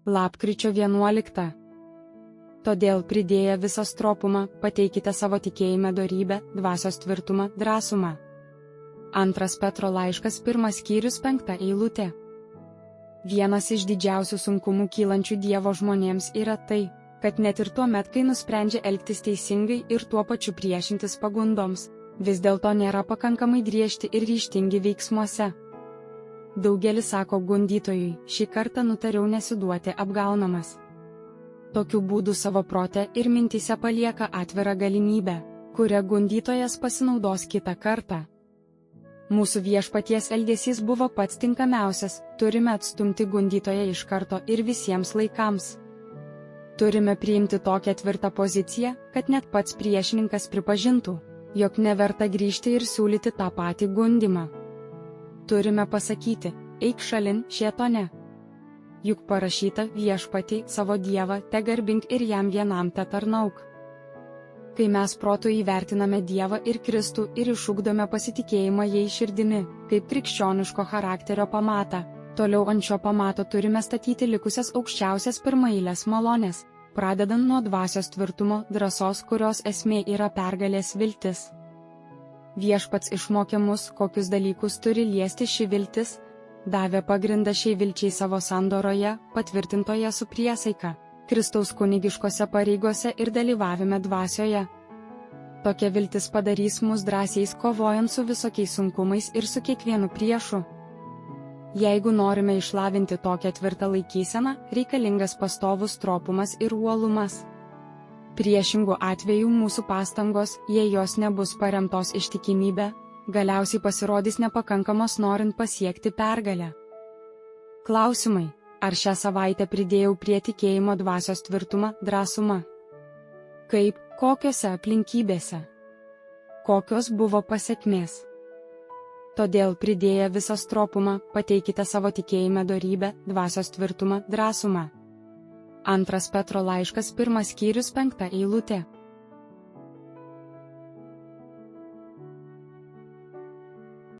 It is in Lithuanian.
Lapkričio 11. Todėl pridėję visą stropumą, pateikite savo tikėjime dorybę, dvasios tvirtumą, drąsumą. 2 Petro laiškas 1 skyrius 5 eilutė. Vienas iš didžiausių sunkumų kylančių Dievo žmonėms yra tai, kad net ir tuo met, kai nusprendžia elgtis teisingai ir tuo pačiu priešintis pagundoms, vis dėlto nėra pakankamai griežti ir ryžtingi veiksmuose. Daugelis sako gundytojui, šį kartą nutariau nesiduoti apgaunamas. Tokiu būdu savo prote ir mintyse palieka atvirą galimybę, kuria gundytojas pasinaudos kitą kartą. Mūsų Viešpaties elgesys buvo pats tinkamiausias, turime atstumti gundytoją iš karto ir visiems laikams. Turime priimti tokią tvirtą poziciją, kad net pats priešininkas pripažintų, jog neverta grįžti ir siūlyti tą patį gundymą. Turime pasakyti, eik šalin, šėtone. Juk parašyta Viešpatį savo Dievą tegarbink ir jam vienam tetarnauk. Kai mes protu įvertiname Dievą ir Kristų ir išugdome pasitikėjimą jais širdimi, kaip krikščioniško charakterio pamatą, toliau ant šio pamato turime statyti likusias aukščiausias pirmaeilės malonės, pradedant nuo dvasios tvirtumo, drąsos, kurios esmė yra pergalės viltis. Viešpats išmokė mus, kokius dalykus turi liesti ši viltis, davė pagrindą šiai vilčiai savo sandoroje, patvirtintoje su priesaika, Kristaus kunigiškose pareigose ir dalyvavime dvasioje. Tokia viltis padarys mus drąsiais kovojant su visokiais sunkumais ir su kiekvienu priešu. Jeigu norime išlavinti tokią tvirtą laikyseną, reikalingas pastovus stropumas ir uolumas. Priešingų atveju mūsų pastangos, jei jos nebus paremtos ištikimybė, galiausiai pasirodys nepakankamos norint pasiekti pergalę. Klausimai. Ar šią savaitę pridėjau prie tikėjimo dvasios tvirtumą, drąsumą? Kaip, kokiose aplinkybėse? Kokios buvo pasekmės? Todėl pridėję visą stropumą, pateikite savo tikėjime dorybę, dvasios tvirtumą, drąsumą. 2 Petro laiškas 1 skyrius 5 eilutė.